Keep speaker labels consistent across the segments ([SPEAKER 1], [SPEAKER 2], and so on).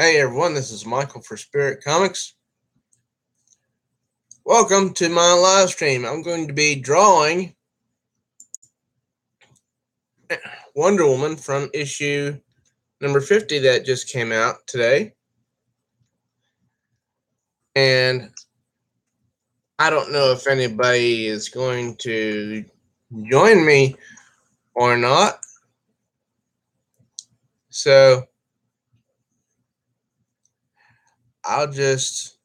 [SPEAKER 1] Hey everyone, this is Michael for Spirit Comics. Welcome to my live stream. I'm going to be drawing Wonder Woman from issue number 50 that just came out today. And I don't know if anybody is going to join me or not. So I'll just,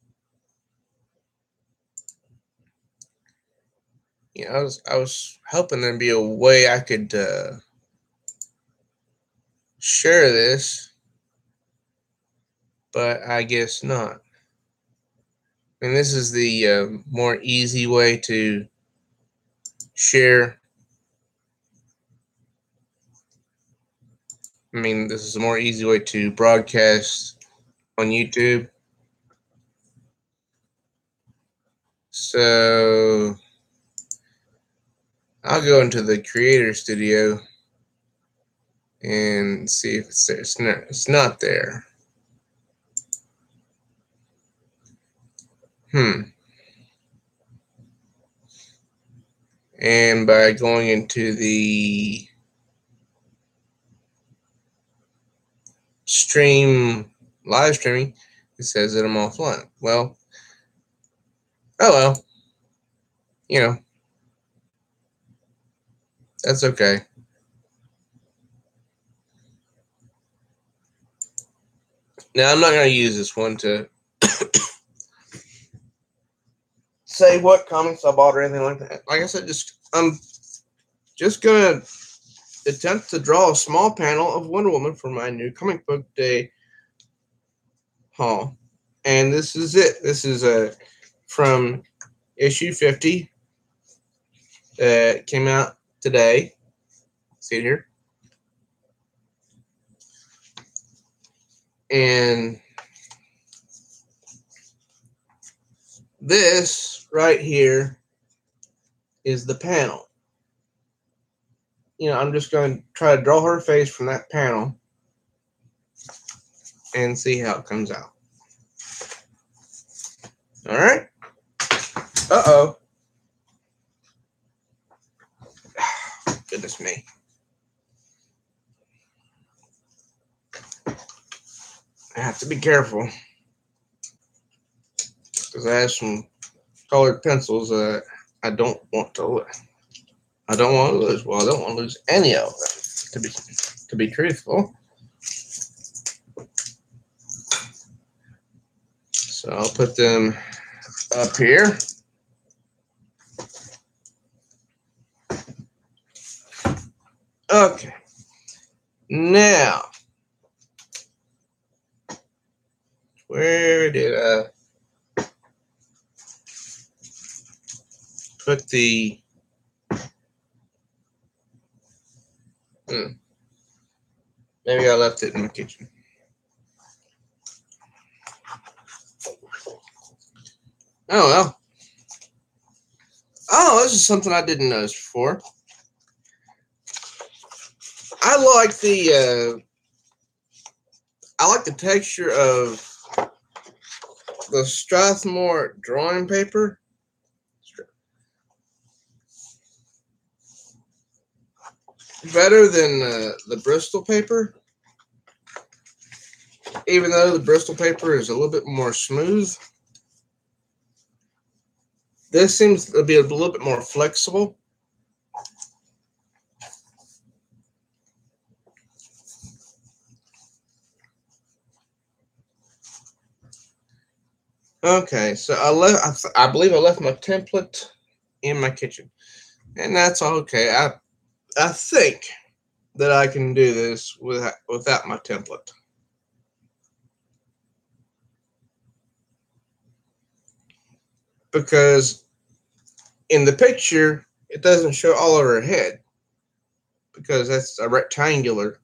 [SPEAKER 1] I was hoping there'd be a way I could share this, but I guess not. And this is the more easy way to share. This is a more easy way to broadcast on YouTube. So I'll go into the Creator Studio and see if it's there. It's not there. And by going into the live streaming, it says that I'm offline. Well, oh well. That's okay. Now, I'm not going to use this one to say what comics I bought or anything like that. Like I said, I'm just going to attempt to draw a small panel of Wonder Woman for my new comic book day haul. And this is it. This is from issue 50 that came out today. See it here. And this right here is the panel. I'm just going to try to draw her face from that panel and see how it comes out. All right. Uh-oh. Goodness me. I have to be careful because I have some colored pencils that I don't want to lose. Well, I don't want to lose any of them, to be truthful. So I'll put them up here. Okay. Now, where did I put the... Maybe I left it in the kitchen. Oh, well. Oh, this is something I didn't notice before. I like the texture of the Strathmore drawing paper. Better than the Bristol paper. Even though the Bristol paper is a little bit more smooth, this seems to be a little bit more flexible. Okay, so I believe I left my template in my kitchen, and that's okay. I think that I can do this without my template. Because in the picture, it doesn't show all of her head because that's a rectangular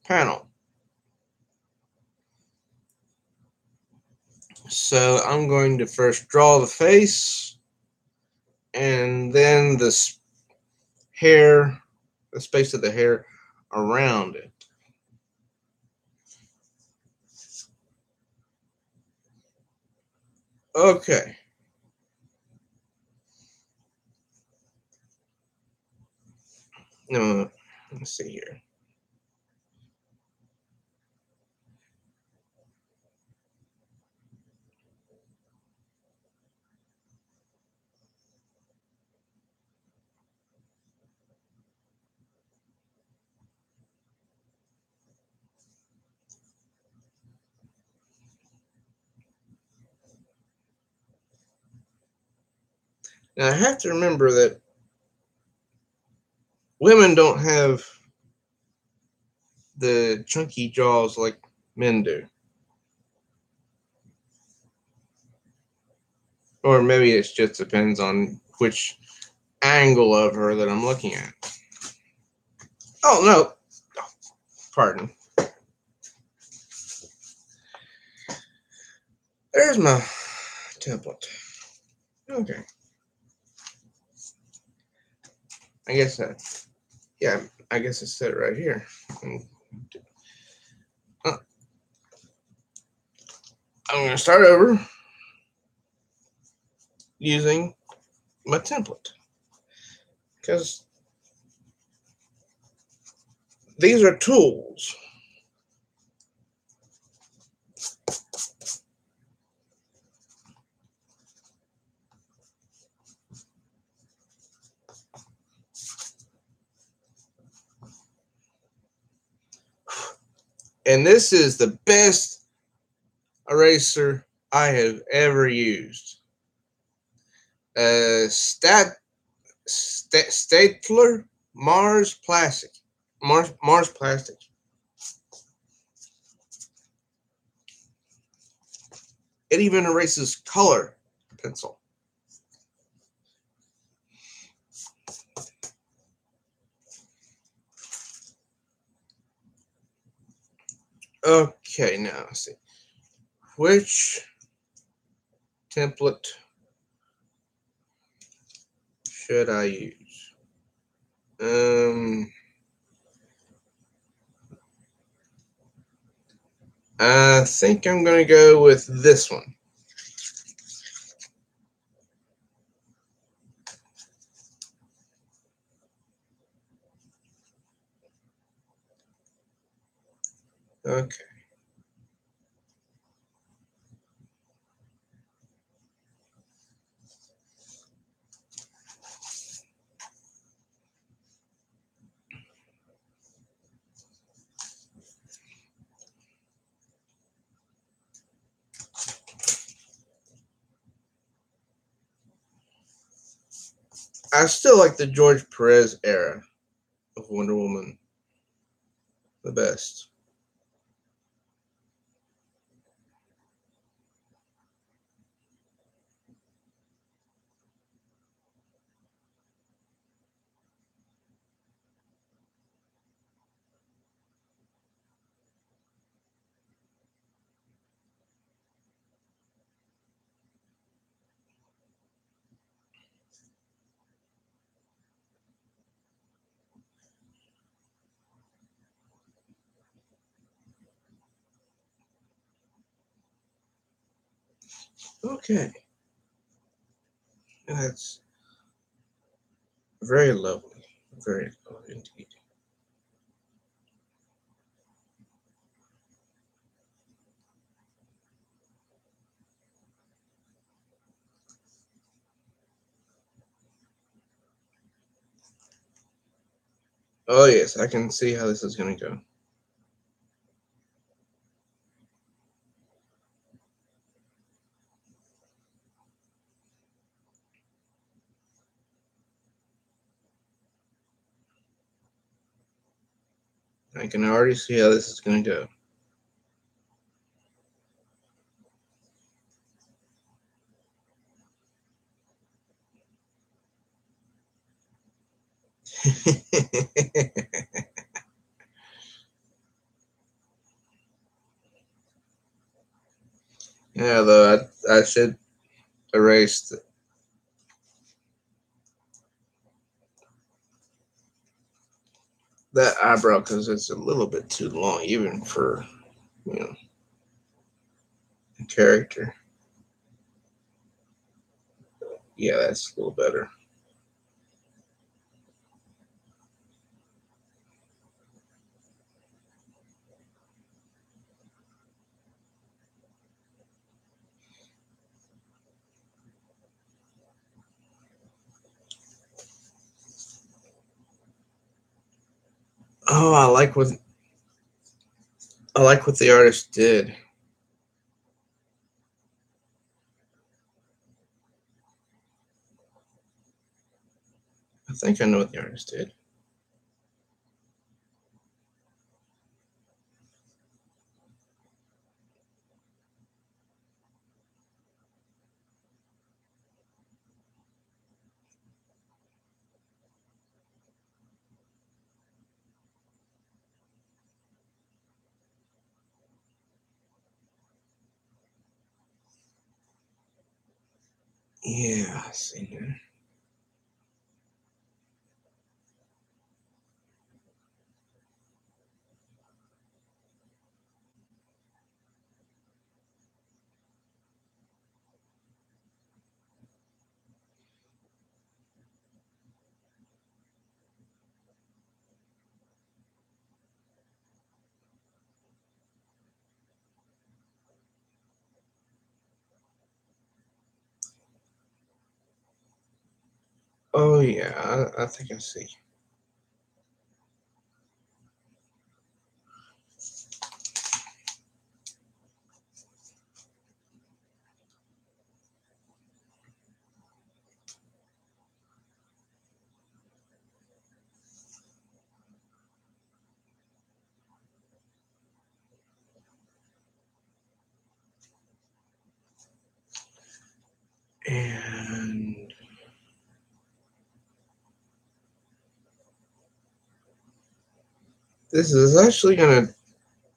[SPEAKER 1] panel. So I'm going to first draw the face and then the hair, the space of the hair around it. Okay. No, let's see here. Now I have to remember that women don't have the chunky jaws like men do. Or maybe it just depends on which angle of her that I'm looking at. Oh, no. Pardon. There's my template. Okay. I guess that, yeah, I guess it's set right here. I'm going to start over using my template because these are tools. And this is the best eraser I have ever used. Stapler Mars Plastic. Mars Plastic. It even erases color pencil. Okay, now let's see. Which template should I use? I think I'm going to go with this one. Okay. I still like the George Perez era of Wonder Woman the best. Okay. That's very lovely. Very lovely indeed. Oh, yes, I can see how this is going to go. I can already see how this is going to go. Yeah, though I should erase that eyebrow because it's a little bit too long, even for a character. Yeah, that's a little better. Oh, I like what the artist did. I think I know what the artist did. Yeah, I see now. Oh yeah, I think I see. And this is actually gonna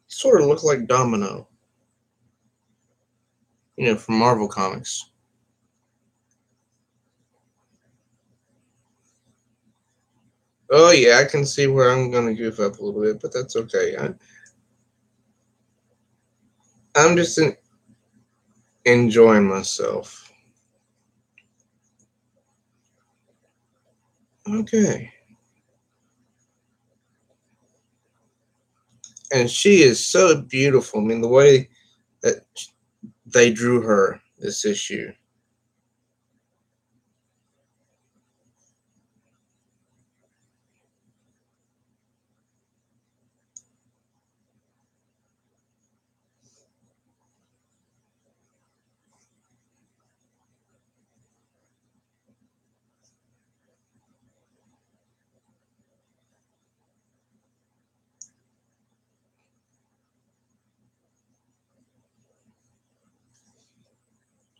[SPEAKER 1] sort of look like Domino, from Marvel Comics. Oh yeah, I can see where I'm gonna goof up a little bit, but that's okay. I'm just enjoying myself. Okay. And she is so beautiful. I mean, the way that they drew her this issue.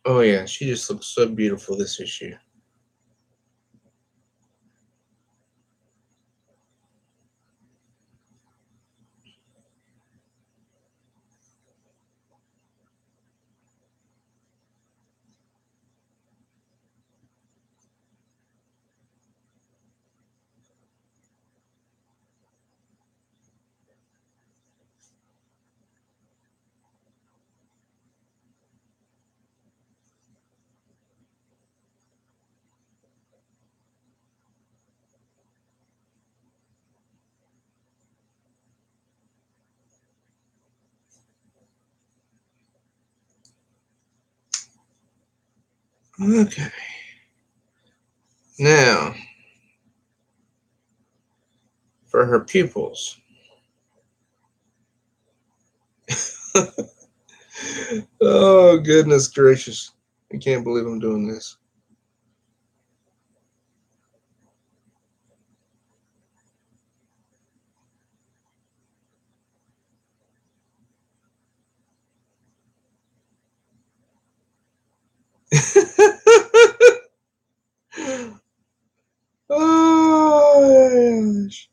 [SPEAKER 1] Oh yeah, she just looks so beautiful this issue. Okay. Now, for her pupils. Oh, goodness gracious. I can't believe I'm doing this. Oh, gosh.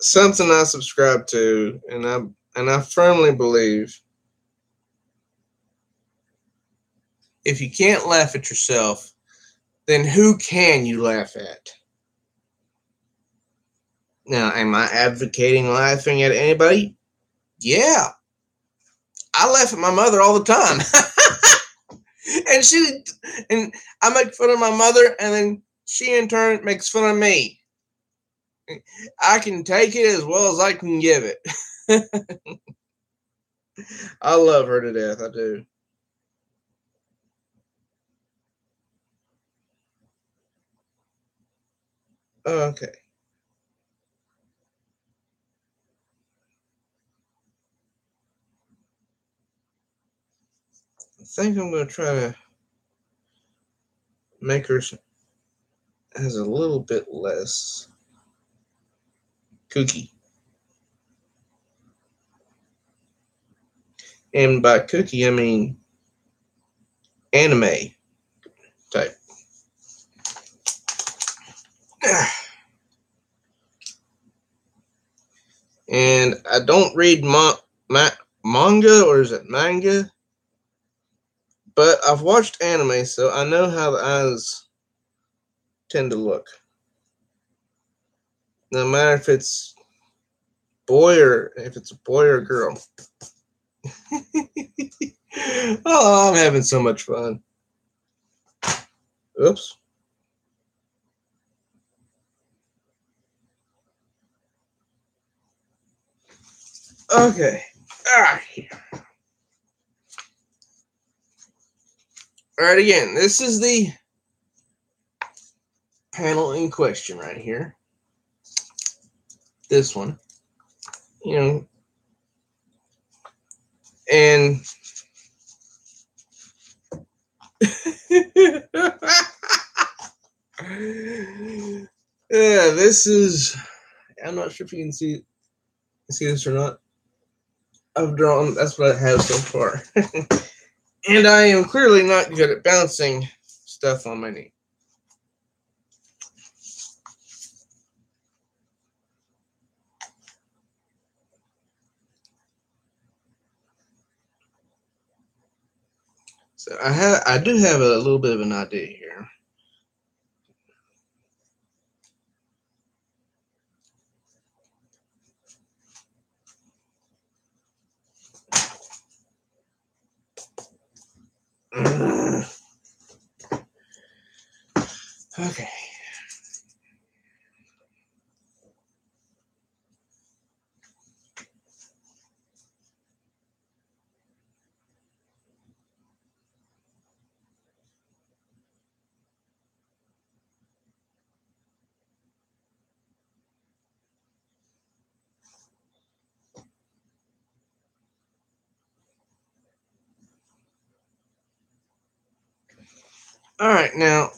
[SPEAKER 1] Something I subscribe to, and I firmly believe if you can't laugh at yourself, then who can you laugh at? Now, am I advocating laughing at anybody? Yeah. I laugh at my mother all the time. and I make fun of my mother, and then she in turn makes fun of me. I can take it as well as I can give it. I love her to death. I do. Okay. I think I'm going to try to make her as a little bit less kooky. And by kooky, I mean anime type. And I don't read manga, or is it manga? But I've watched anime, so I know how the eyes tend to look. No matter if it's a boy or girl. Oh, I'm having so much fun. Oops. Okay. All right, again, this is the panel in question right here. This one. You know, and yeah, this is, I'm not sure if you can see this or not. I've drawn, that's what I have so far. And I am clearly not good at bouncing stuff on my knee. So I do have a little bit of an idea here. Okay. All right, now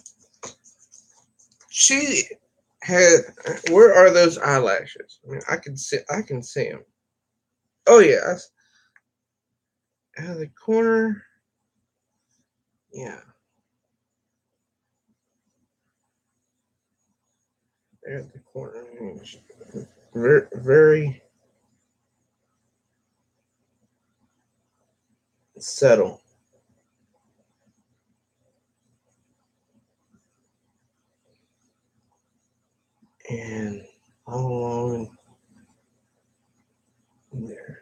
[SPEAKER 1] she had. Where are those eyelashes? I mean, I can see them. Oh yeah, out of the corner. Yeah, there at the corner. Very, very subtle. And all along in there.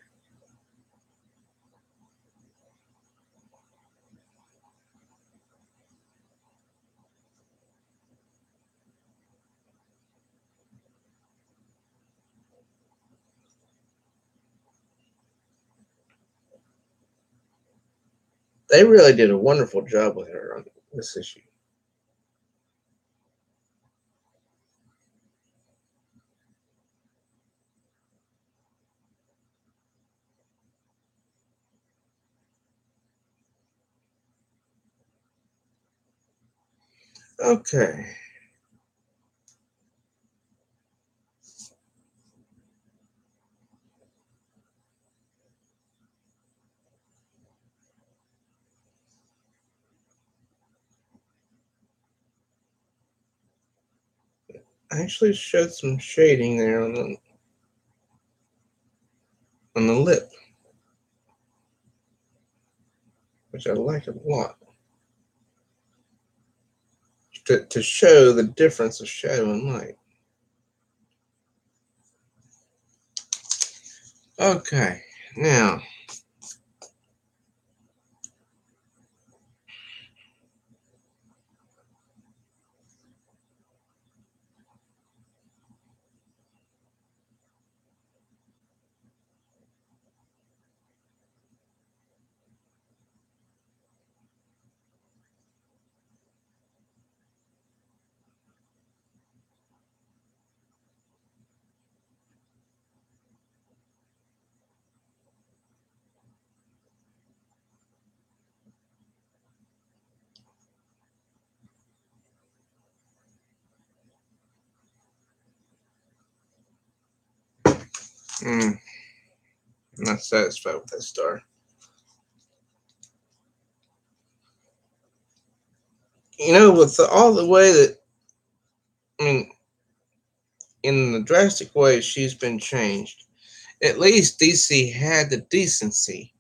[SPEAKER 1] They really did a wonderful job with her on this issue. Okay. I actually showed some shading there on the lip, which I like a lot, to show the difference of shadow and light. Okay, now, I'm not satisfied with that star. With all the way that, I mean, in the drastic way she's been changed, at least DC had the decency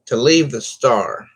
[SPEAKER 1] to leave the star.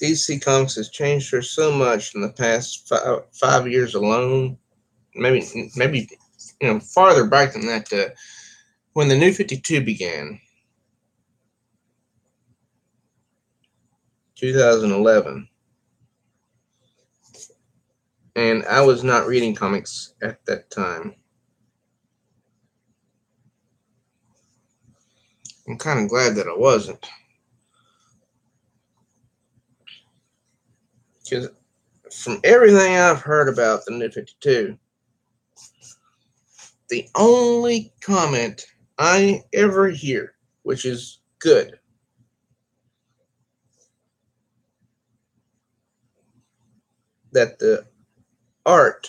[SPEAKER 1] DC Comics has changed her so much in the past 5 years alone. Maybe farther back than that. When the New 52 began, 2011, and I was not reading comics at that time. I'm kind of glad that I wasn't, because from everything I've heard about the New 52, the only comment I ever hear, which is good, that the art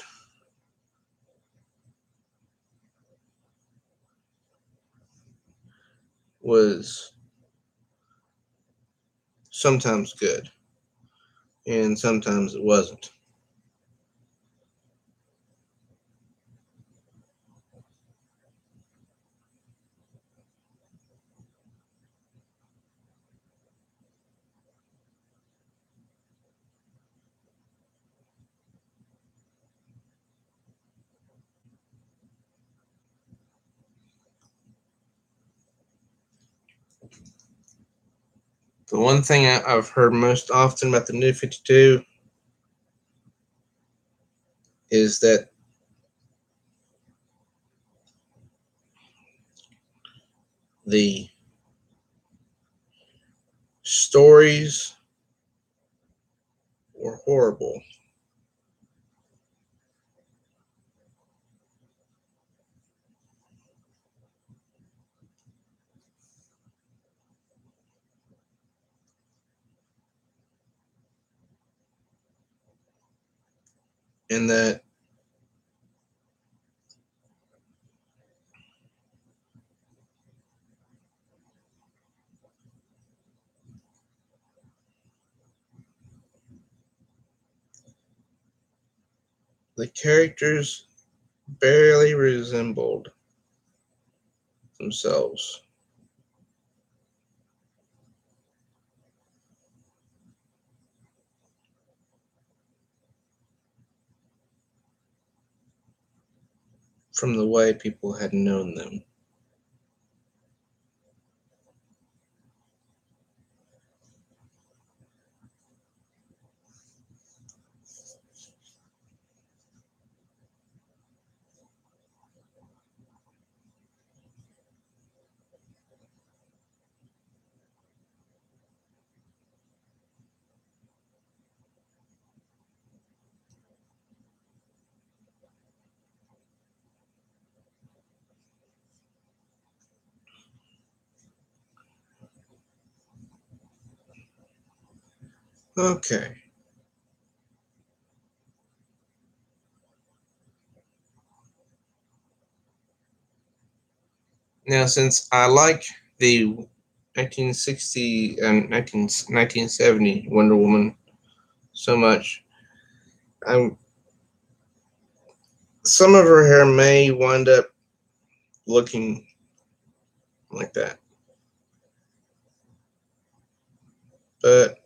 [SPEAKER 1] was sometimes good and sometimes it wasn't. The one thing I've heard most often about the New 52 is that the stories were horrible. And that the characters barely resembled themselves. From the way people had known them. Okay. Now, since I like the 1960 and 1970 Wonder Woman so much, I'm some of her hair may wind up looking like that, but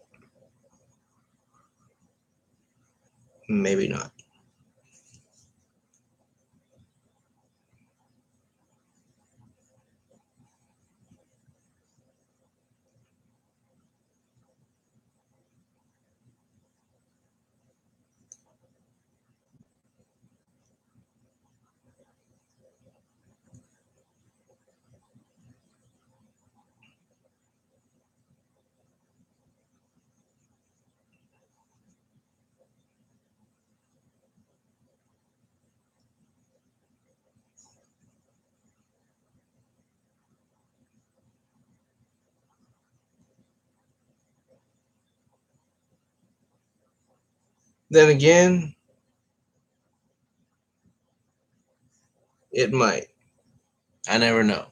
[SPEAKER 1] maybe not. Then again, it might. I never know.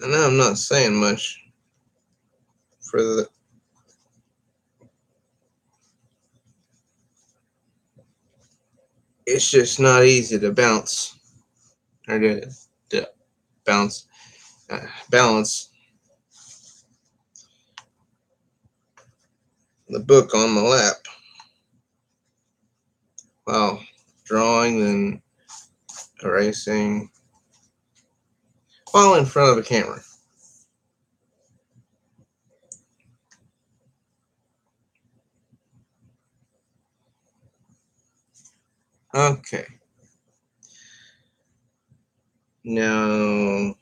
[SPEAKER 1] I know I'm not saying much for the. It's just not easy to bounce or to bounce, balance the book on my lap while drawing and erasing while in front of a camera. Okay. Now,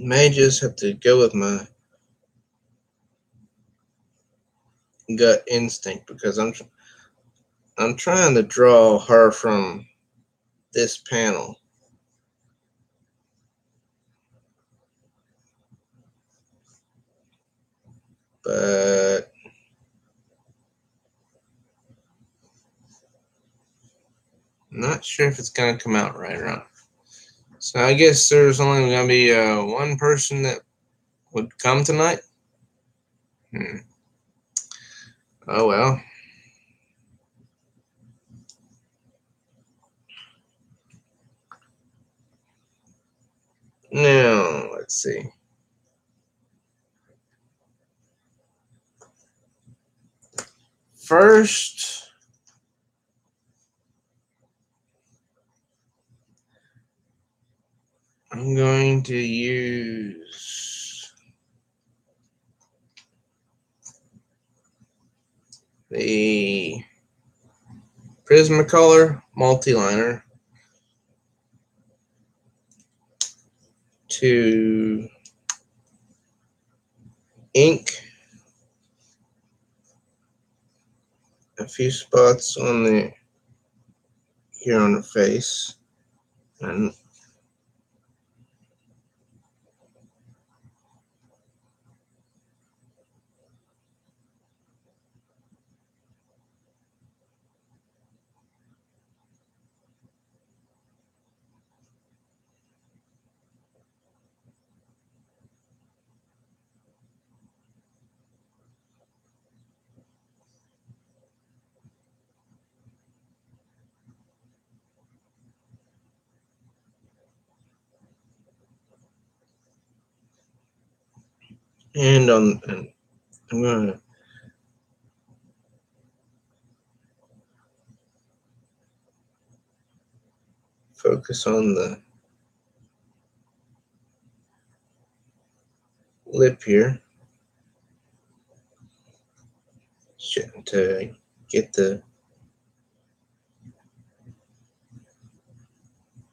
[SPEAKER 1] may just have to go with my gut instinct because I'm trying to draw her from this panel, but I'm not sure if it's gonna come out right or not. So I guess there's only gonna be one person that would come tonight. Oh well. Now let's see. First, I'm going to use the Prismacolor Multiliner to ink a few spots on the here on the face, and And I'm going to focus on the lip here to get the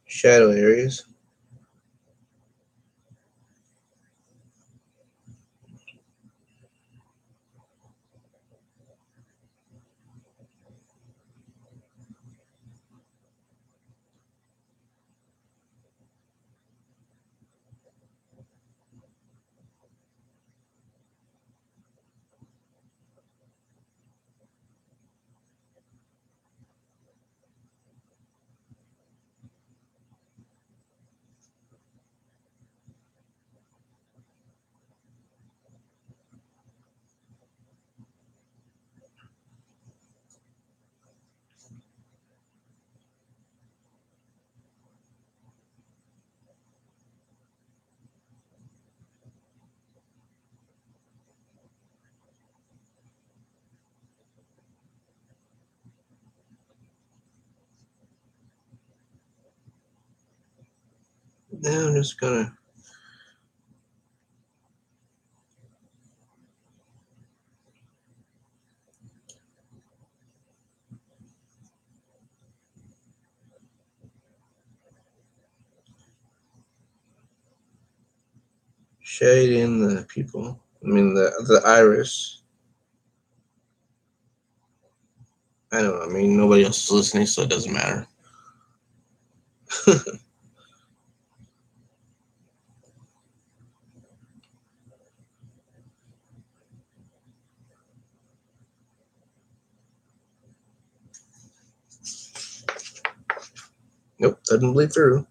[SPEAKER 1] shadow areas. Now I'm just going to shade in the pupil. I mean the iris. I don't know. I mean, nobody else is listening, so it doesn't matter. Nope, doesn't bleed through.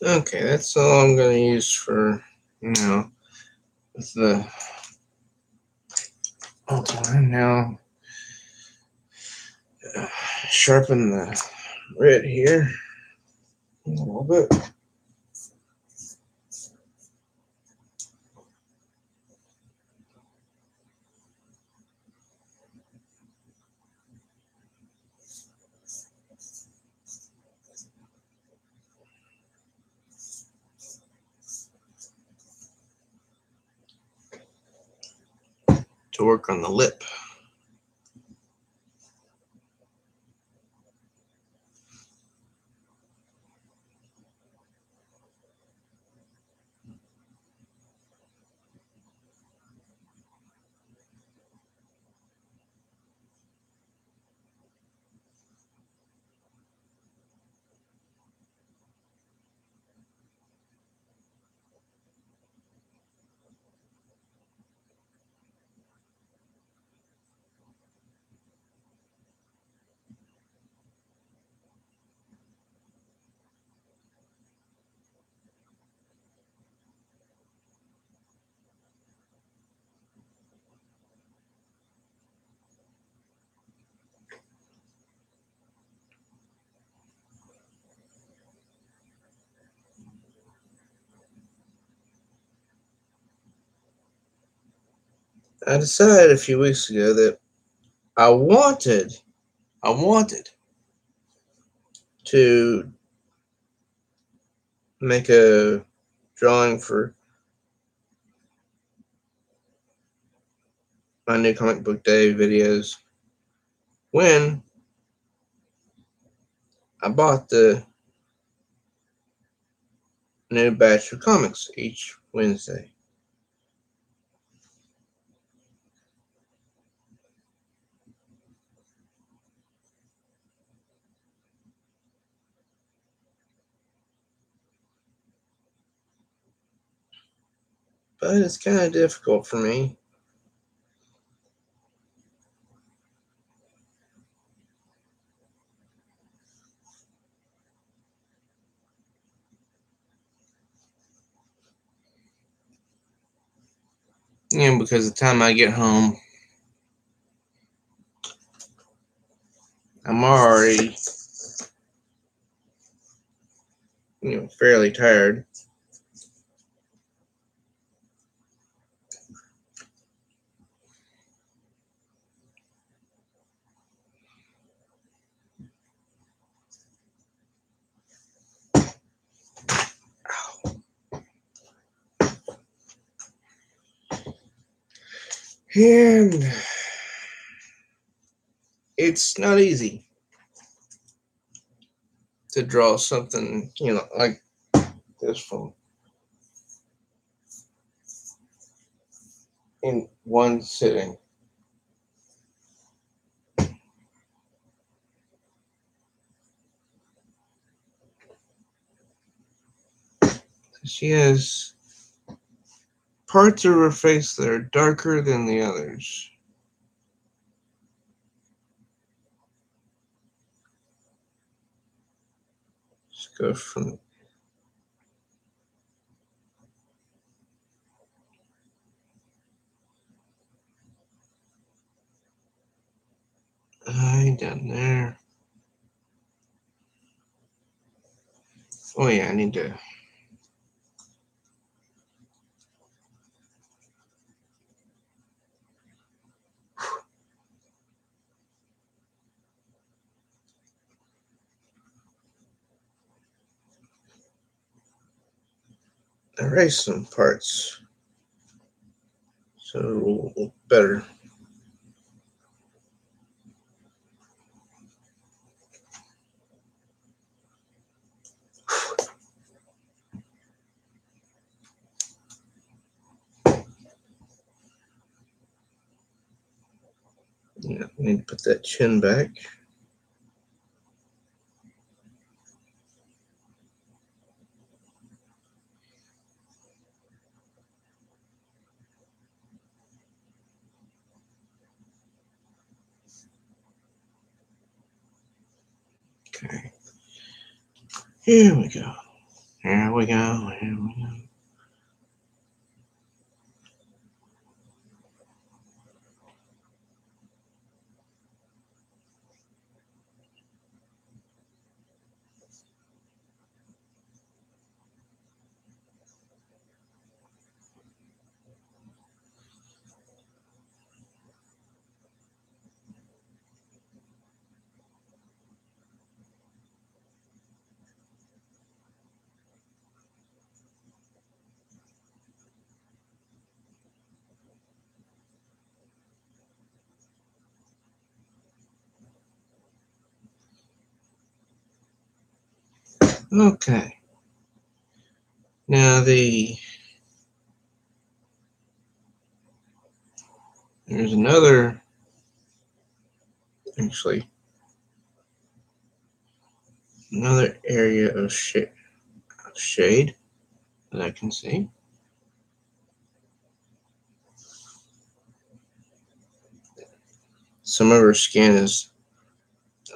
[SPEAKER 1] Okay, that's all I'm going to use for now. With the outline now, sharpen the red here a little bit. To work on the lip. I decided a few weeks ago that I wanted to make a drawing for my new comic book day videos when I bought the new batch of comics each Wednesday. But it's kind of difficult for me. Because the time I get home, I'm already, fairly tired. And it's not easy to draw something, like this from in one sitting. She has parts of her face that are darker than the others. Let's go from eye down there. Oh yeah, I need to erase some parts so it will look better. Yeah, I need to put that chin back. Okay. Here we go. Here we go. Here we go. Okay. Now there's another, actually, another area of shade that I can see. Some of her skin is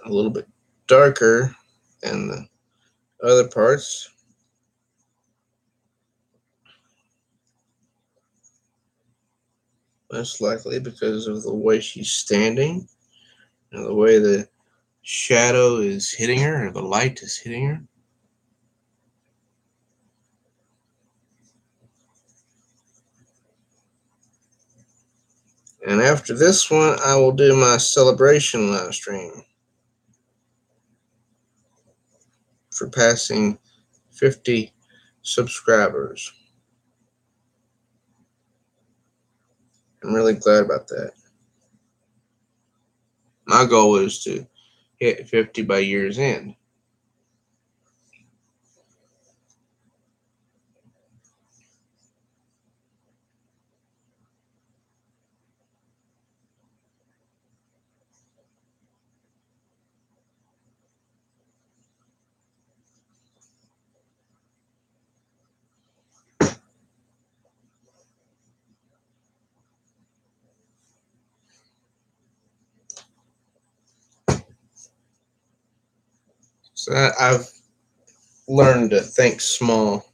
[SPEAKER 1] a little bit darker than the other parts. Most likely because of the way she's standing and the way the shadow is hitting her, or the light is hitting her. And after this one, I will do my celebration live stream for passing 50 subscribers. I'm really glad about that. My goal is to hit 50 by year's end. So I've learned to think small.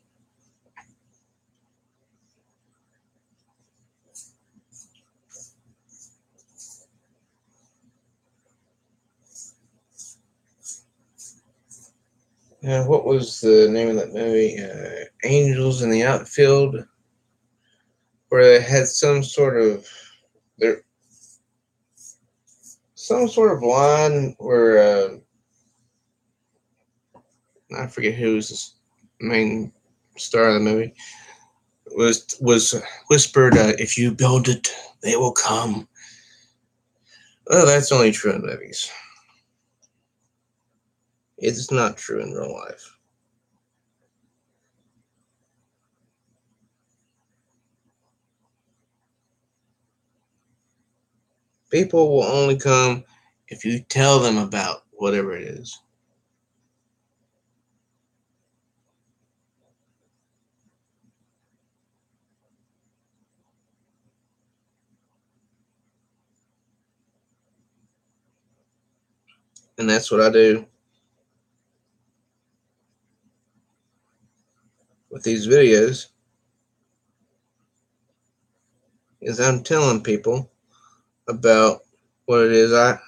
[SPEAKER 1] What was the name of that movie? Angels in the Outfield, where they had there some sort of line where I forget who was the main star of the movie was whispered, "If you build it, they will come." Well, that's only true in movies. It's not true in real life. People will only come if you tell them about whatever it is. And that's what I do with these videos, is I'm telling people about what it is that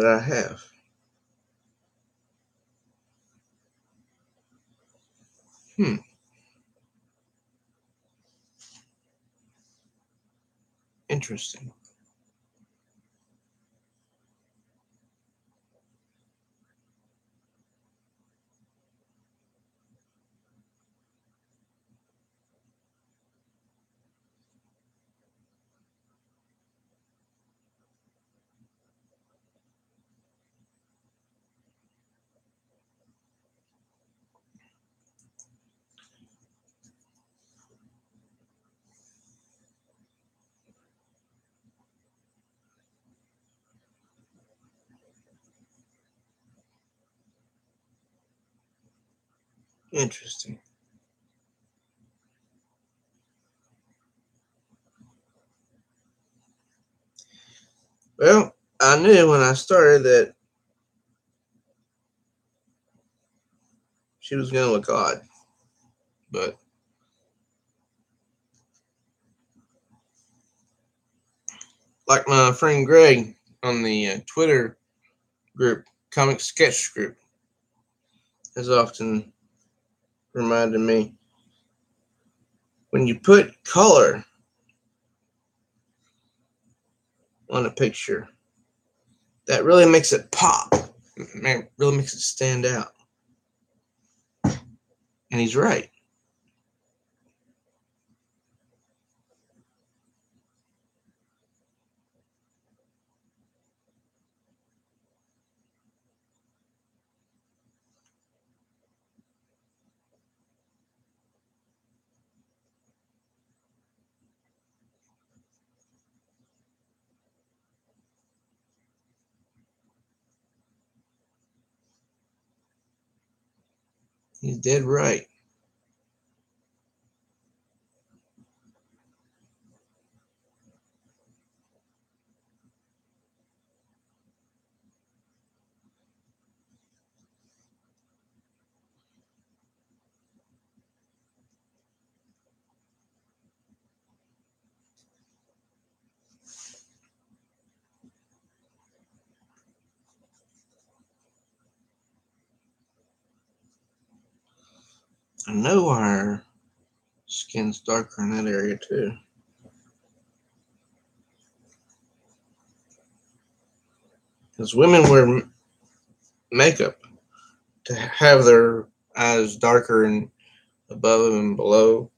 [SPEAKER 1] I have. Interesting. Interesting. Well, I knew when I started that she was going to look odd, but like my friend Greg on the Twitter group, Comic Sketch Group, has often reminded me, when you put color on a picture, that really makes it pop. Man, really makes it stand out. And he's right. He's dead right. I know our skin's darker in that area too. Because women wear makeup to have their eyes darker and above and below.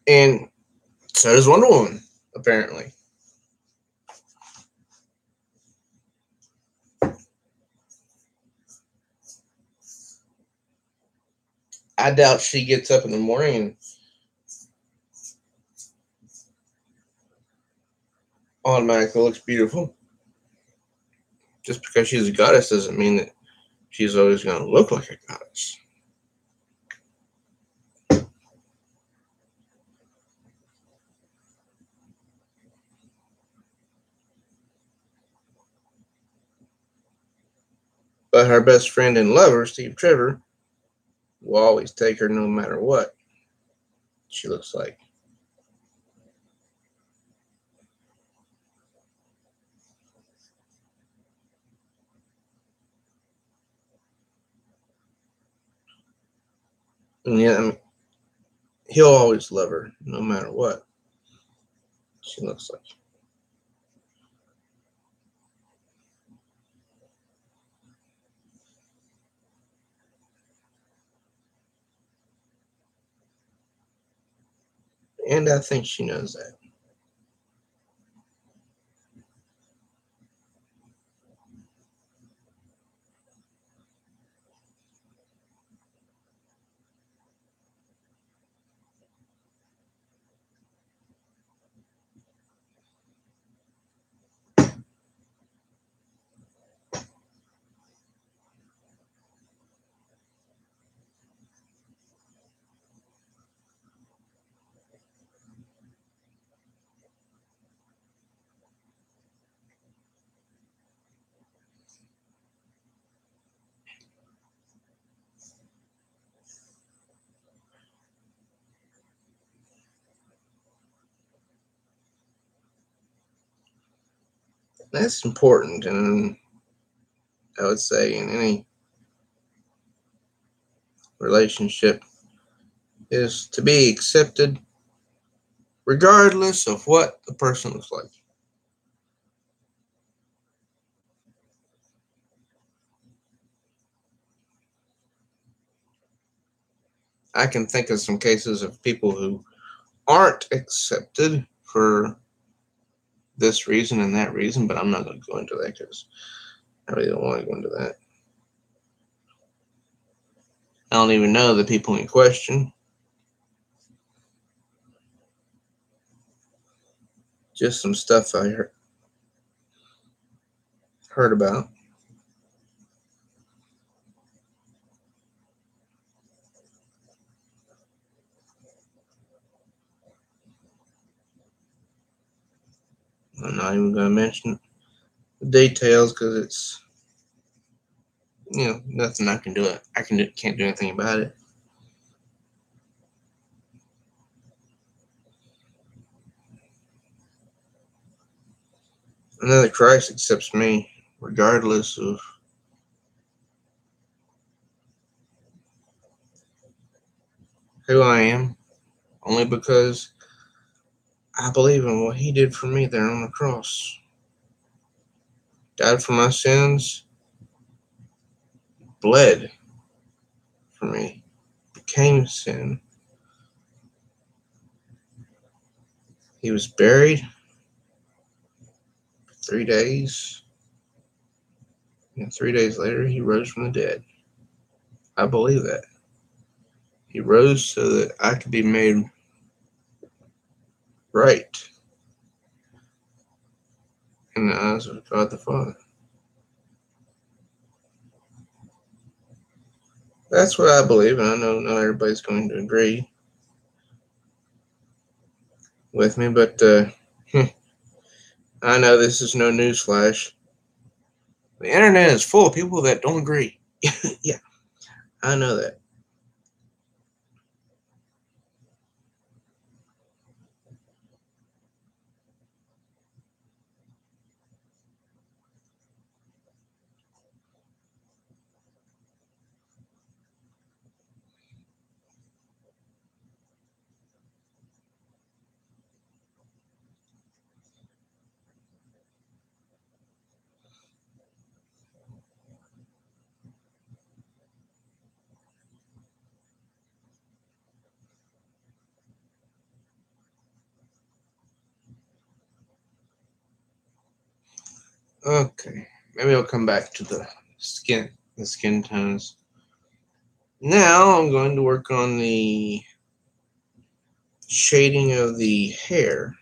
[SPEAKER 1] And so does Wonder Woman, apparently. I doubt she gets up in the morning and automatically looks beautiful. Just because she's a goddess doesn't mean that she's always going to look like a goddess. But her best friend and lover, Steve Trevor, will always take her no matter what she looks like. And yeah, I mean, he'll always love her no matter what she looks like. And I think she knows that. That's important, and I would say in any relationship is to be accepted regardless of what the person looks like. I can think of some cases of people who aren't accepted for this reason and that reason, but I'm not going to go into that because I really don't want to go into that. I don't even know the people in question. Just some stuff I heard about. I'm not even going to mention the details because it's, nothing I can do. Can't do anything about it. I know that Christ accepts me regardless of who I am, only because I believe in what he did for me there on the cross. Died for my sins, bled for me, became sin. He was buried for 3 days, and 3 days later he rose from the dead. I believe that. He rose so that I could be made right in the eyes of God the Father. That's what I believe, and I know not everybody's going to agree with me, but I know this is no newsflash. The internet is full of people that don't agree. Yeah, I know that. Okay, maybe I'll come back to the skin tones. Now I'm going to work on the shading of the hair.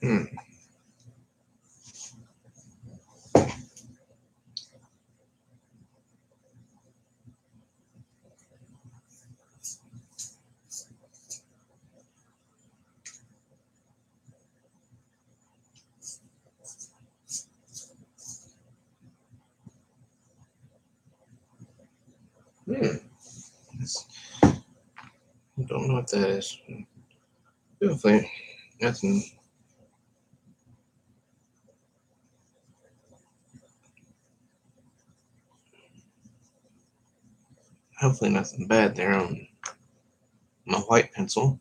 [SPEAKER 1] Hmm. Hmm. I don't know what that is. Hopefully, nothing. Hopefully, nothing bad there on my white pencil.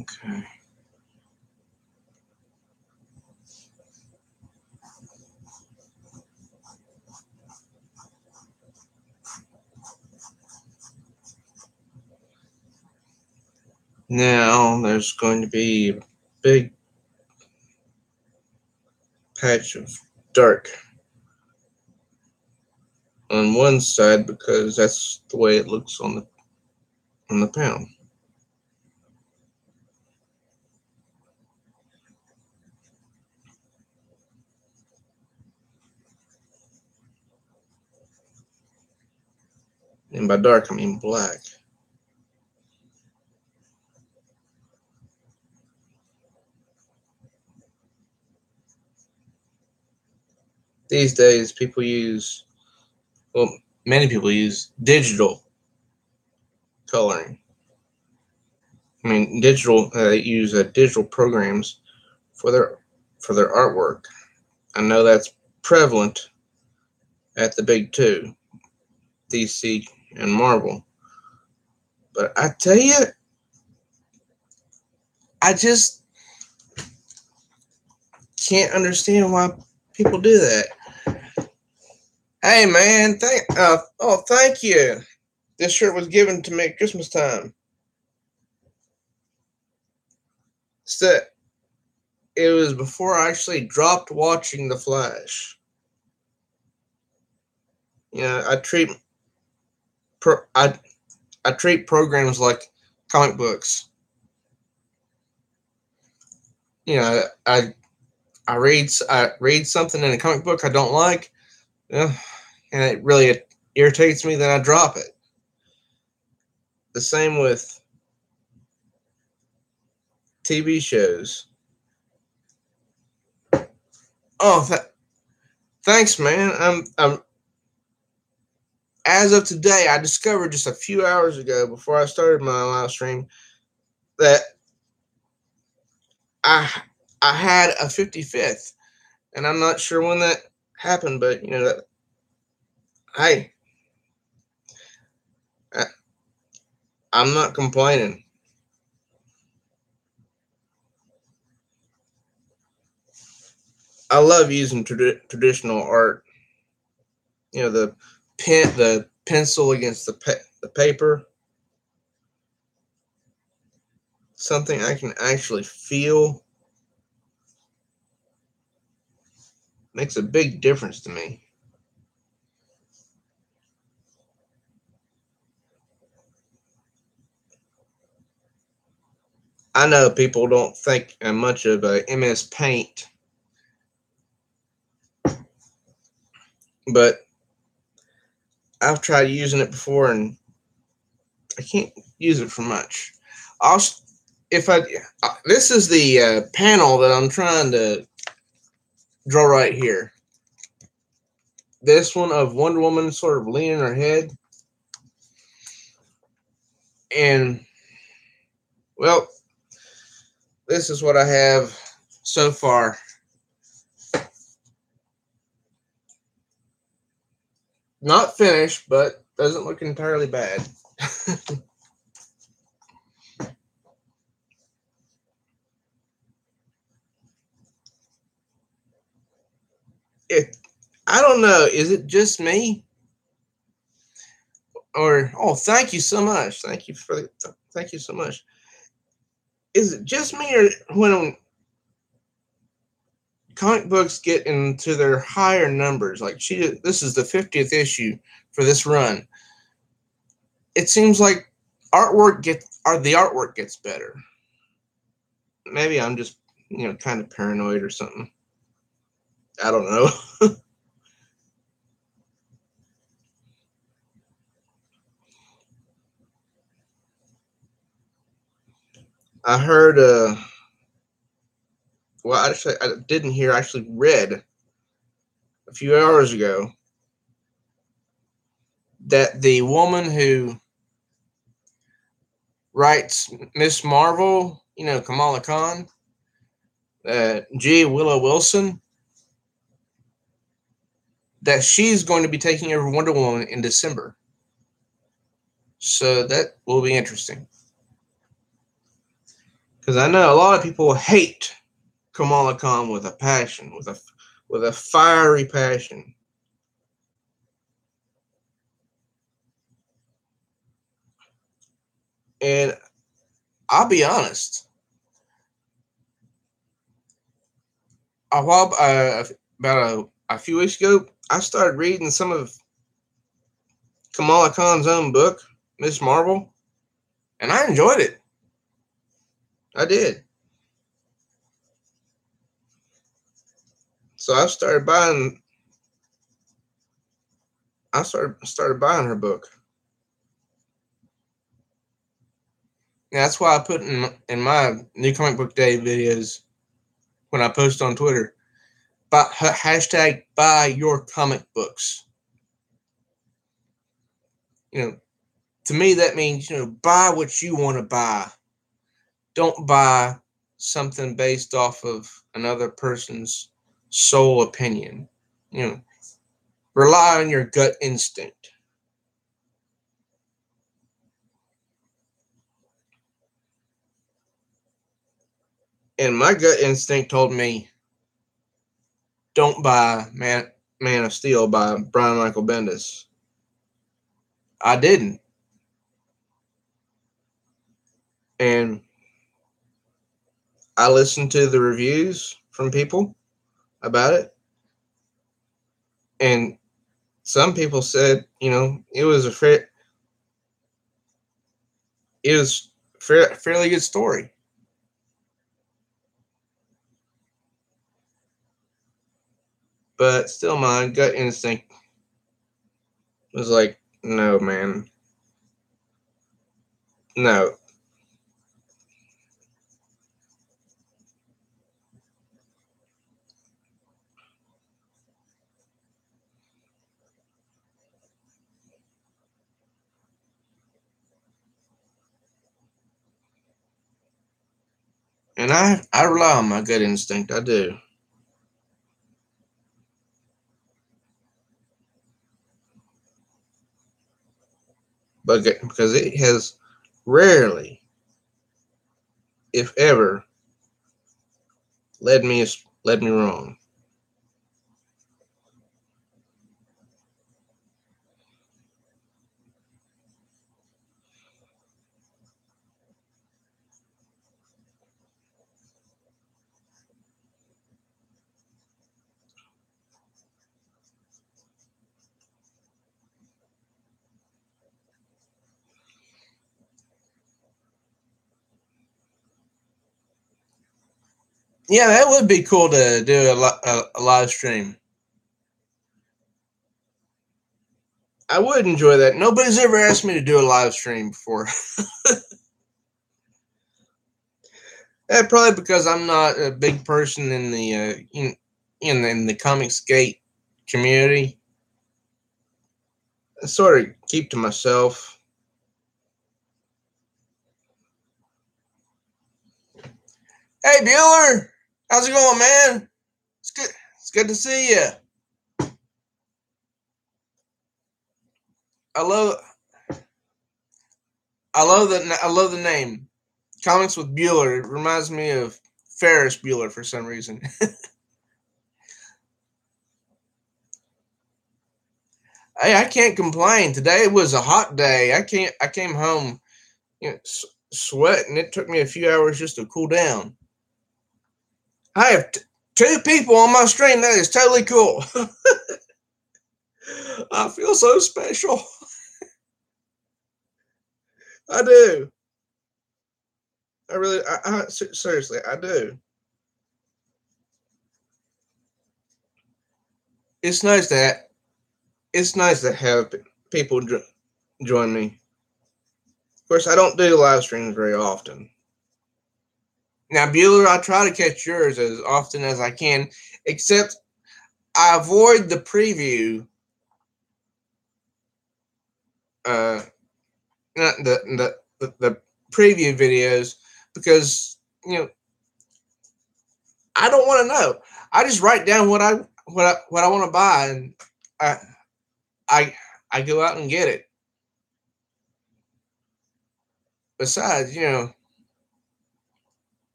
[SPEAKER 1] Okay. Now there's going to be a big patch of dark on one side because that's the way it looks on the panel. And by dark, I mean black. These days, many people use digital coloring. I mean, use digital programs for their artwork. I know that's prevalent at the big two, DC and Marvel. But I tell you, I just can't understand why people do that. Hey man, thank you. This shirt was given to me at Christmas time. So it was before I actually dropped watching The Flash. You know, pro, I treat programs like comic books. You know, I read something in a comic book I don't like, and it really irritates me. Then I drop it. The same with TV shows. Oh, thanks, man. As of today, I discovered just a few hours ago, before I started my live stream, that I I had a 55th, and I'm not sure when that happened, but hey, I, I'm not complaining. I love using traditional art. You know, the pencil against the paper, something I can actually feel, makes a big difference to me. I know people don't think much of MS Paint, but I've tried using it before and I can't use it for much. I'll if I this is the panel that I'm trying to draw right here. This one of Wonder Woman sort of leaning her head, and well, this is what I have so far. Not finished, but doesn't look entirely bad. it, I don't know. Is it just me? Or oh, thank you so much. Thank you so much. Is it just me, or when comic books get into their higher numbers, like this is the 50th issue for this run, it seems like the artwork gets better. Maybe I'm just kind of paranoid or something. I don't know. I heard well, actually I didn't hear, I actually read a few hours ago that the woman who writes Miss Marvel, Kamala Khan, G. Willow Wilson, that she's going to be taking over Wonder Woman in December. So that will be interesting. Because I know a lot of people hate Kamala Khan with a passion, with a fiery passion. And I'll be honest, a while about a few weeks ago, I started reading some of Kamala Khan's own book, Miss Marvel, and I enjoyed it. I did. So I started buying her book. And that's why I put in my new comic book day videos when I post on Twitter, hashtag buy your comic books. To me that means buy what you want to buy. Don't buy something based off of another person's sole opinion. Rely on your gut instinct. And my gut instinct told me, don't buy Man of Steel by Brian Michael Bendis. I didn't. And I listened to the reviews from people about it. And some people said, it was fairly good story. But still, my gut instinct was like, no, man. No. And I rely on my gut instinct. I do. But because it has rarely, if ever, led me wrong. Yeah, that would be cool to do a live stream. I would enjoy that. Nobody's ever asked me to do a live stream before. Probably because I'm not a big person in the in the Comicsgate community. I sort of keep to myself. Hey Bueller, how's it going, man? It's good. It's good to see you. I love I love the name. Comics with Bueller. It reminds me of Ferris Bueller for some reason. Hey, I can't complain. Today was a hot day. I came home, sweating. It took me a few hours just to cool down. I have two people on my stream. That is totally cool. I feel so special. I do. I really, seriously, I do. It's nice to have people join me. Of course, I don't do live streams very often. Now, Bueller, I try to catch yours as often as I can, except I avoid the preview. Not the preview videos because I don't want to know. I just write down what I want to buy, and I go out and get it. Besides,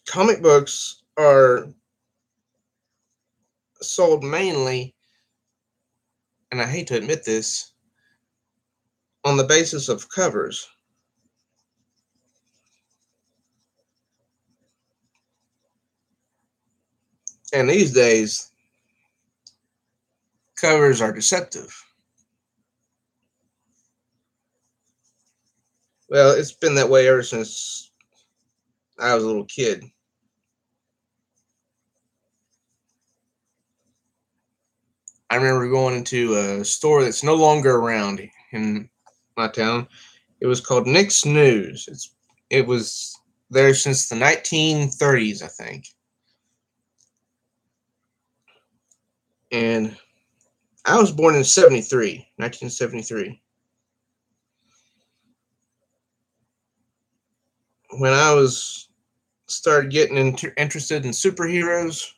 [SPEAKER 1] comic books are sold mainly, and I hate to admit this, on the basis of covers. And these days, covers are deceptive. Well, it's been that way ever since I was a little kid. I remember going into a store that's no longer around in my town. It was called Nick's News. It was there since the 1930s, I think. And I was born in 1973. When I started getting interested in superheroes,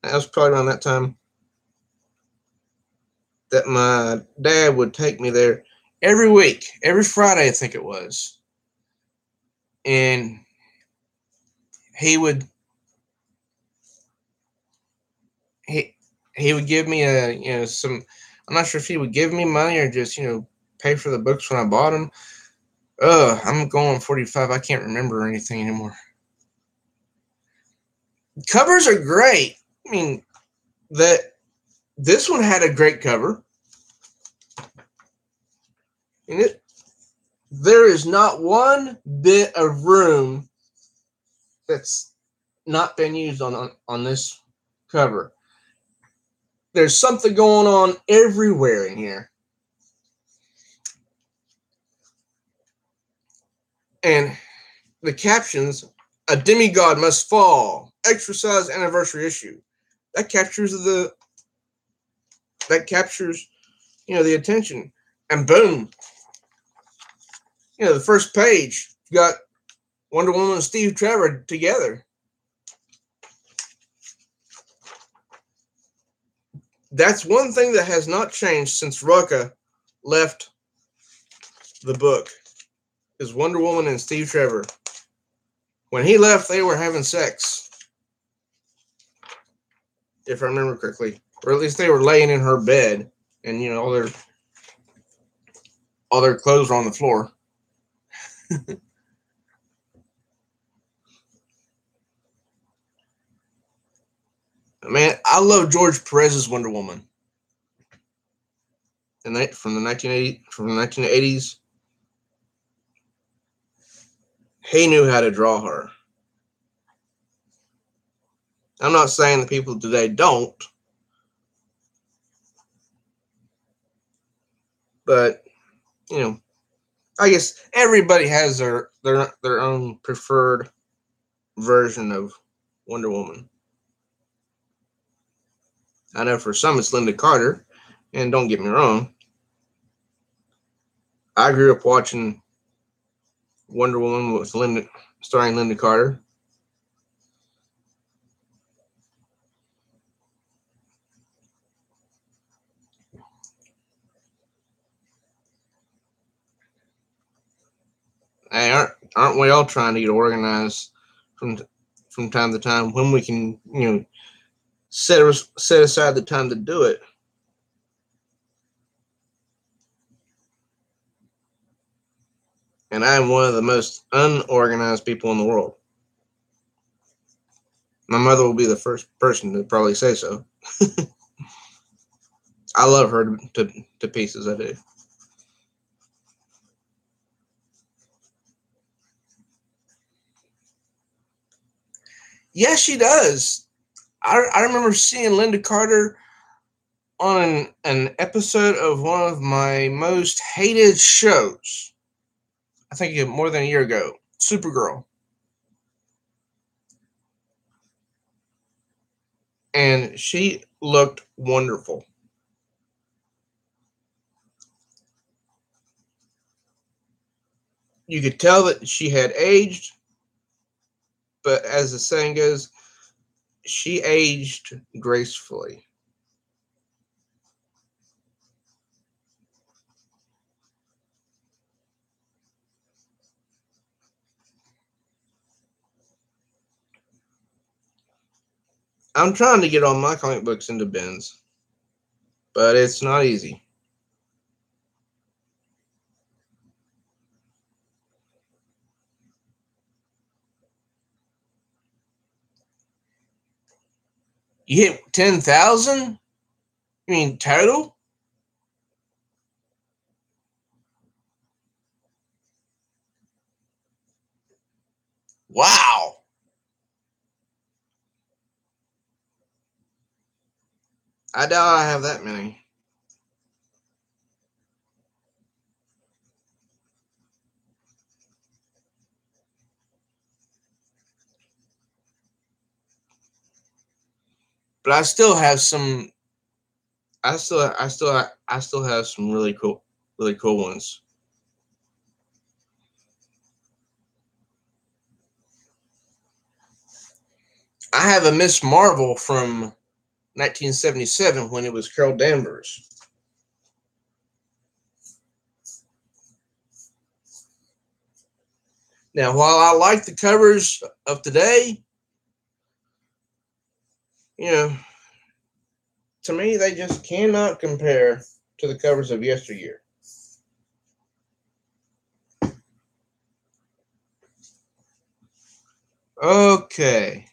[SPEAKER 1] that was probably around that time that my dad would take me there every week, every Friday, I think it was. And he would give me some, I'm not sure if he would give me money or just, pay for the books when I bought them. I'm going 45. I can't remember anything anymore. Covers are great. I mean, this one had a great cover. And there is not one bit of room that's not been used on this cover. There's something going on everywhere in here. And the captions, "A demigod must fall. Exercise anniversary issue." That captures the attention. And boom. The first page, you got Wonder Woman and Steve Trevor together. That's one thing that has not changed since Rucka left the book, is Wonder Woman and Steve Trevor. When he left, they were having sex, if I remember correctly. Or at least they were laying in her bed, and all their clothes were on the floor. Man, I love George Perez's Wonder Woman. From the 1980s. he knew how to draw her. I'm not saying that people today don't, but I guess everybody has their own preferred version of Wonder Woman. I know for some it's Linda Carter, and don't get me wrong, I grew up watching Wonder Woman with starring Linda Carter. Hey, aren't we all trying to get organized from time to time when we can set aside the time to do it? And I am one of the most unorganized people in the world. My mother will be the first person to probably say so. I love her to pieces. I do. Yeah, she does. I remember seeing Linda Carter on an episode of one of my most hated shows. I think more than a year ago, Supergirl. And she looked wonderful. You could tell that she had aged, but as the saying goes, she aged gracefully. I'm trying to get all my comic books into bins, but it's not easy. You hit 10,000? You mean total? Wow. I doubt I have that many. But I still have some. I still have some really cool ones. I have a Miss Marvel from 1977 when it was Carol Danvers. Now, while I like the covers of today, you know, to me they just cannot compare to the covers of yesteryear. Okay.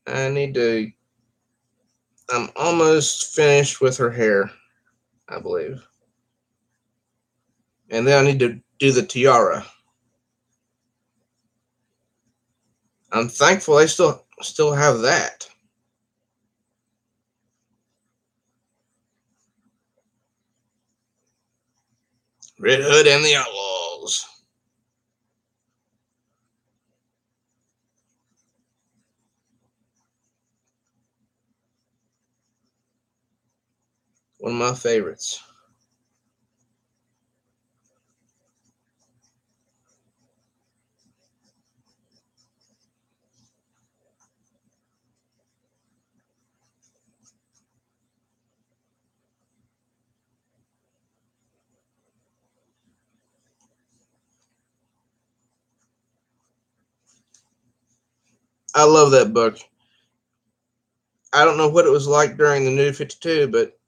[SPEAKER 1] I need to. I'm almost finished with her hair, I believe. And then I need to do the tiara. I'm thankful they still have that. Red Hood and the Outlaws. One of my favorites. I love that book. I don't know what it was like during the New 52, but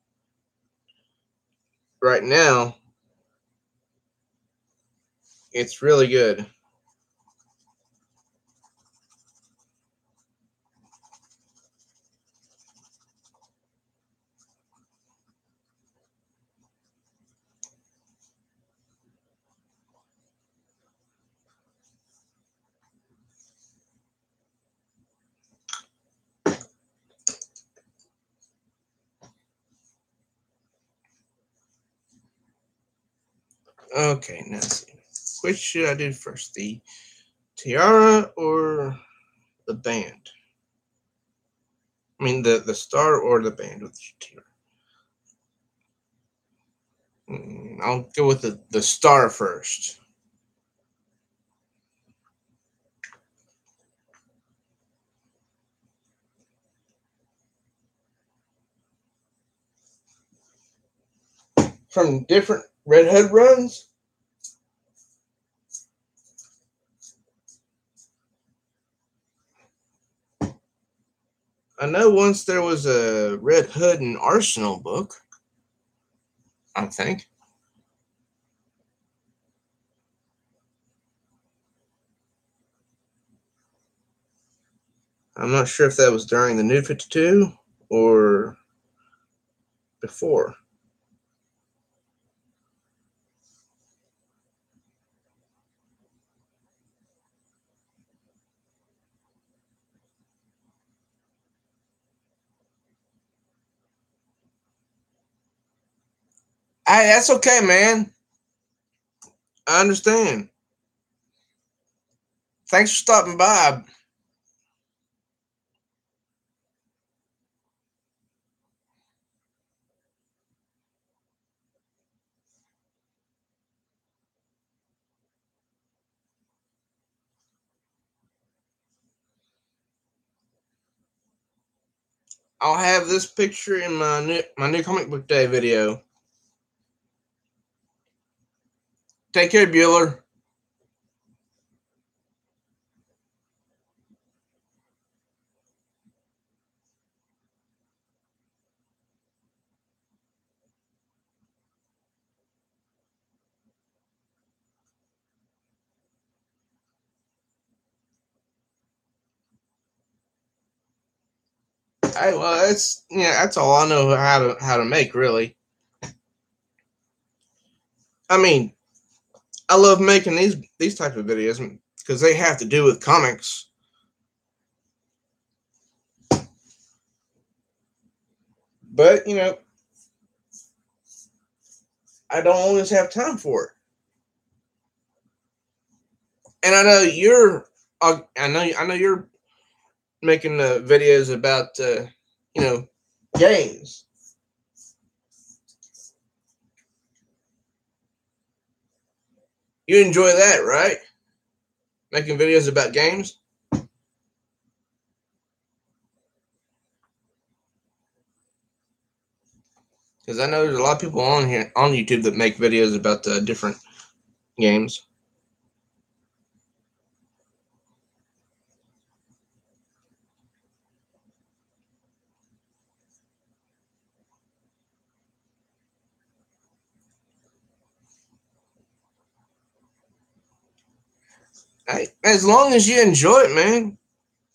[SPEAKER 1] right now, it's really good. Okay, now let's see. Which should I do first? The tiara or the band? I mean, the star or the band with the tiara? I'll go with the star first. From different Red Hood runs? I know once there was a Red Hood and Arsenal book, I think. I'm not sure if that was during the New 52 or before. Hey, that's okay, man. I understand. Thanks for stopping by. I'll have this picture in my new comic book day video. Take care, Bueller. Hey, well, that's all I know how to make, really. I mean, I love making these type of videos because they have to do with comics. But I don't always have time for it. And I know I know you're making videos about games. You enjoy that, right? Making videos about games. Because I know there's a lot of people on here on YouTube that make videos about different games. As long as you enjoy it, man,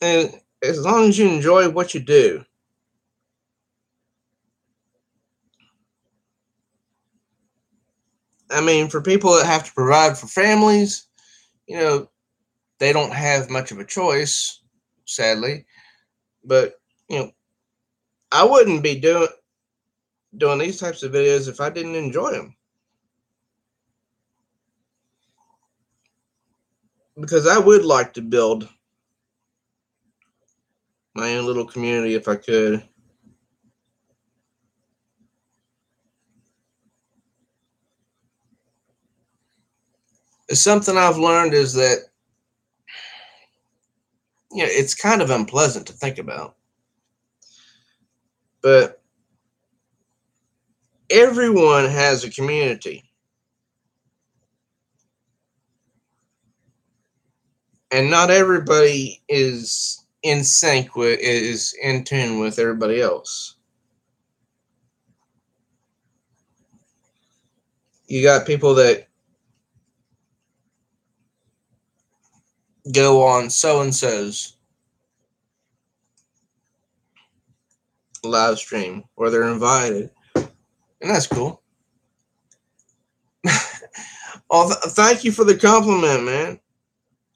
[SPEAKER 1] and as long as you enjoy what you do. I mean, for people that have to provide for families, you know, they don't have much of a choice, sadly. But I wouldn't be doing these types of videos if I didn't enjoy them. Because I would like to build my own little community if I could. Something I've learned is that it's kind of unpleasant to think about, but everyone has a community, and not everybody is is in tune with everybody else. You got people that go on so and so's live stream or they're invited, and that's cool. Well, thank you for the compliment, man.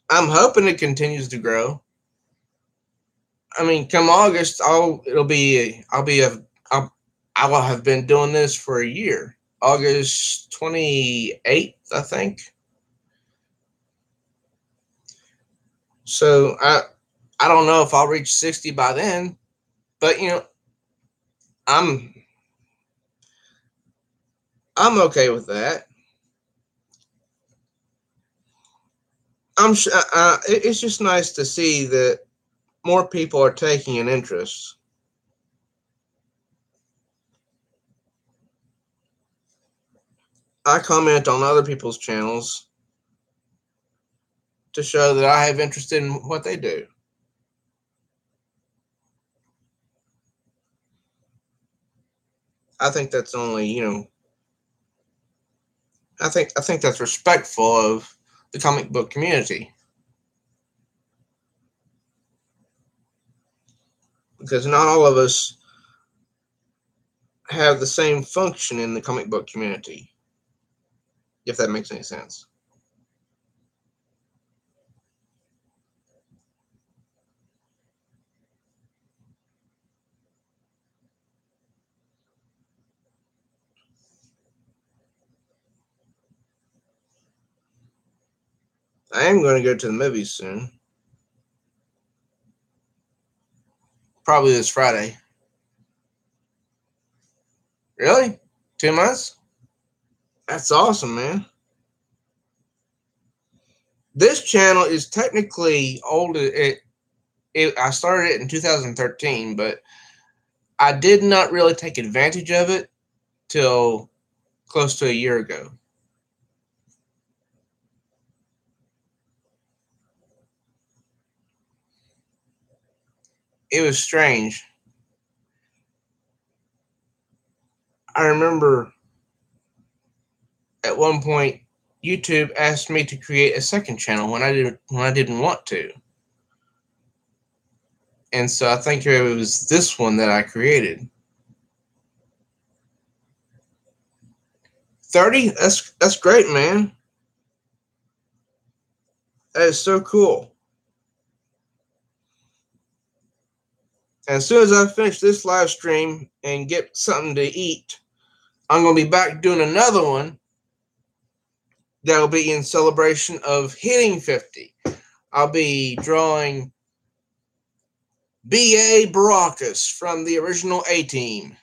[SPEAKER 1] I'm hoping it continues to grow. I mean, come August, I will have been doing this for a year. August 28th, I think. So I don't know if I'll reach 60 by then, but I'm I'm okay with that. It's just nice to see that more people are taking an interest. I comment on other people's channels to show that I have interest in what they do. I think that's only, I think that's respectful of the comic book community, because not all of us have the same function in the comic book community, if that makes any sense. I am going to go to the movies soon, probably this Friday. Really? 2 months? That's awesome, man. This channel is technically old. I started it in 2013, but I did not really take advantage of it till close to a year ago. It was strange. I remember at one point YouTube asked me to create a second channel when I didn't want to. And so I think it was this one that I created. 30? That's great, man. That is so cool. And as soon as I finish this live stream and get something to eat, I'm going to be back doing another one that will be in celebration of hitting 50. I'll be drawing B.A. Baracus from the original A-Team.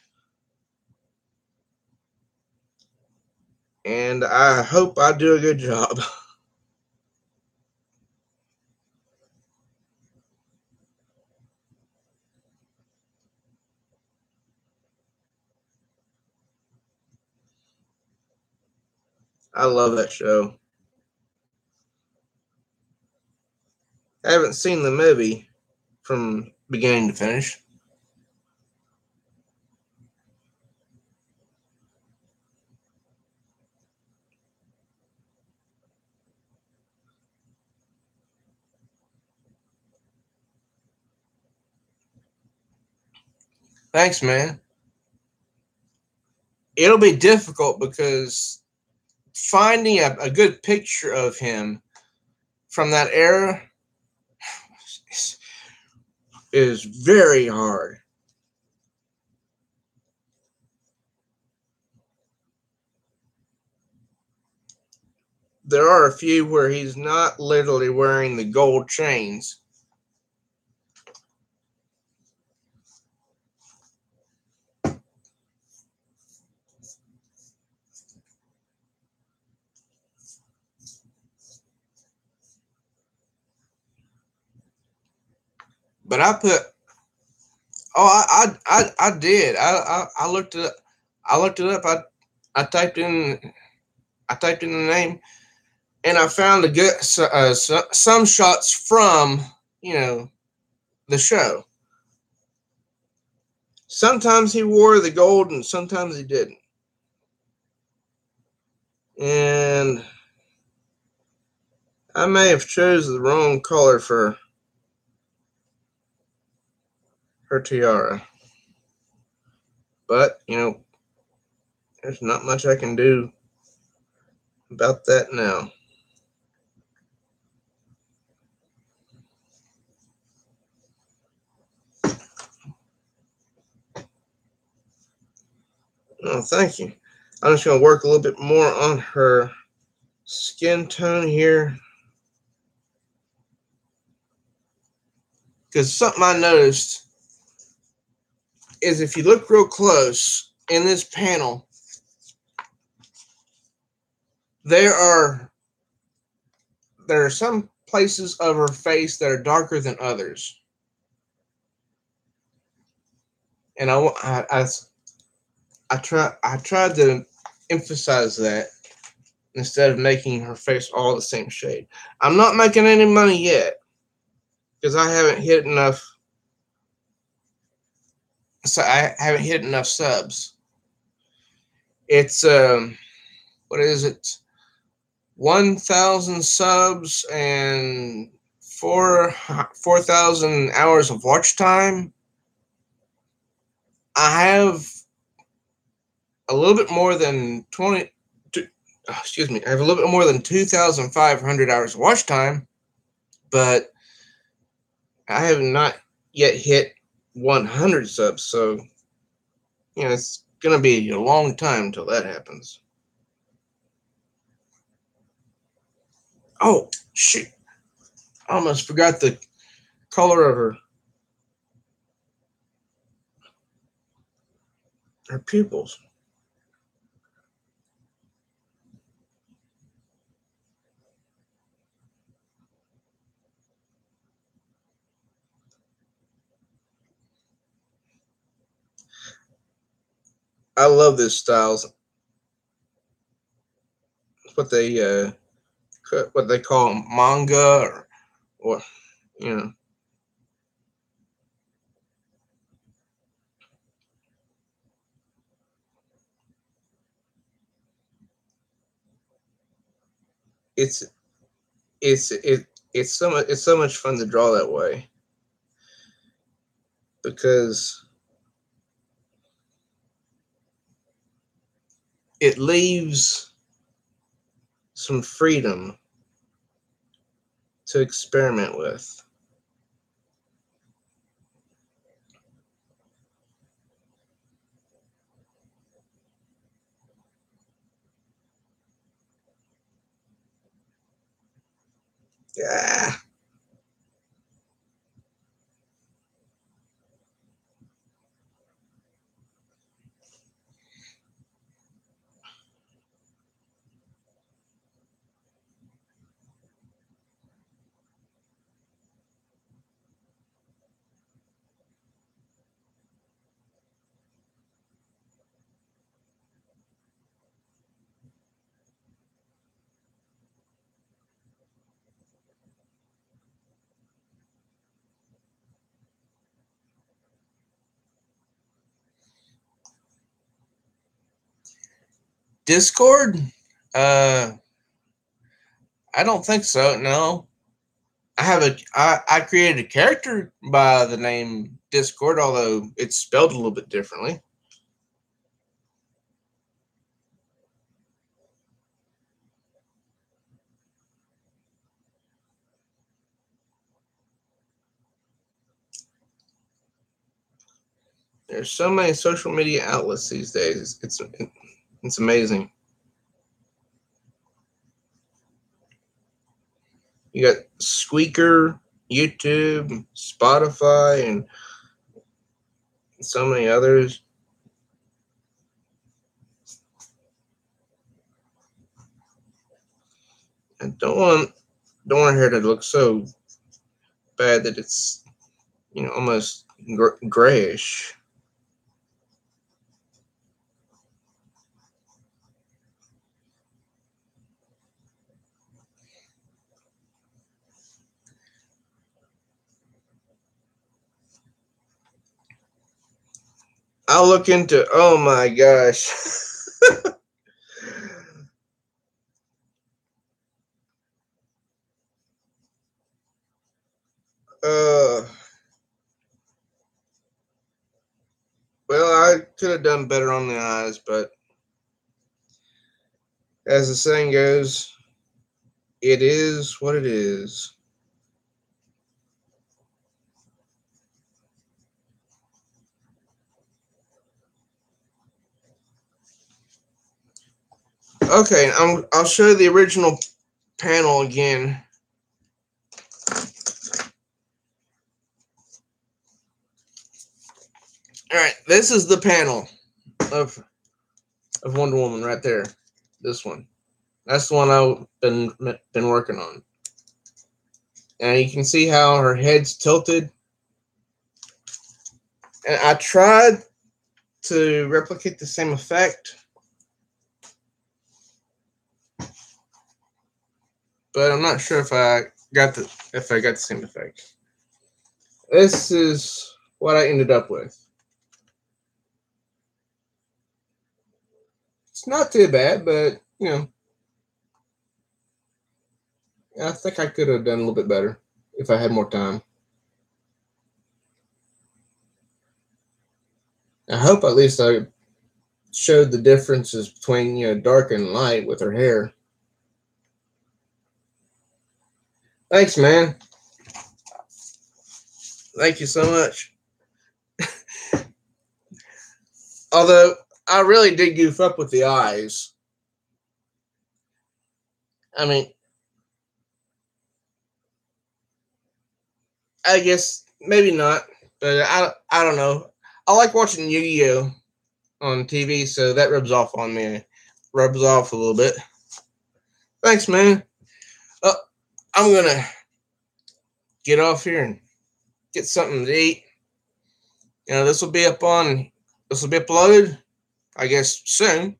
[SPEAKER 1] And I hope I do a good job. I love that show. I haven't seen the movie from beginning to finish. Thanks, man. It'll be difficult because finding a good picture of him from that era is very hard. There are a few where he's not literally wearing the gold chains. But I put, I did. I looked it up. I looked it up. I typed in the name, and I found some shots from the show. Sometimes he wore the gold, and sometimes he didn't. And I may have chose the wrong color for her tiara, but there's not much I can do about that now. Oh, thank you. I'm just going to work a little bit more on her skin tone here. Because something I noticed is if you look real close in this panel, there are some places of her face that are darker than others. And I tried to emphasize that instead of making her face all the same shade. I'm not making any money yet because I haven't hit enough. So I haven't hit enough subs. It's what is it? 1,000 subs and 4,000 hours of watch time. I have a little bit more than 20. Excuse me. I have a little bit more than 2,500 hours of watch time, but I have not yet hit 100 subs. So, it's gonna be a long time until that happens. Oh shoot! I almost forgot the color of her pupils. I love this style. It's what they call manga or what, you know. It's it's so much fun to draw that way because it leaves some freedom to experiment with. Yeah. Discord? Uh, I don't think so. No, I created a character by the name Discord, although it's spelled a little bit differently. There's so many social media outlets these days. It's amazing. You got Squeaker, YouTube, Spotify, and so many others. I don't want her to look so bad that it's almost grayish. I'll look into. Oh my gosh. uh, well, I could have done better on the eyes, but as the saying goes, it is what it is. Okay, I'll show you the original panel again. All right, this is the panel of Wonder Woman right there. This one. That's the one I've been working on. And you can see how her head's tilted. And I tried to replicate the same effect, but I'm not sure if I got the same effect. This is what I ended up with. It's not too bad, but you know, I think I could have done a little bit better if I had more time. I hope at least I showed the differences between, you know, dark and light with her hair. Thanks, man. Thank you so much. Although I really did goof up with the eyes. I mean, I guess maybe not, but I don't know. I like watching Yu-Gi-Oh on TV, so that rubs off on me. Rubs off a little bit. Thanks, man. I'm gonna get off here and get something to eat. You know, this will be uploaded, I guess, soon.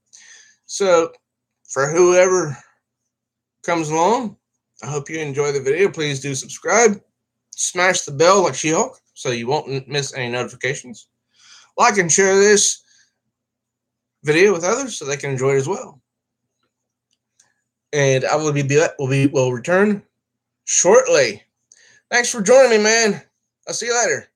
[SPEAKER 1] So for whoever comes along, I hope you enjoy the video. Please do subscribe. Smash the bell like She-Hulk so you won't miss any notifications. Like and share this video with others so they can enjoy it as well. And I will return shortly. Thanks for joining me, man. I'll see you later.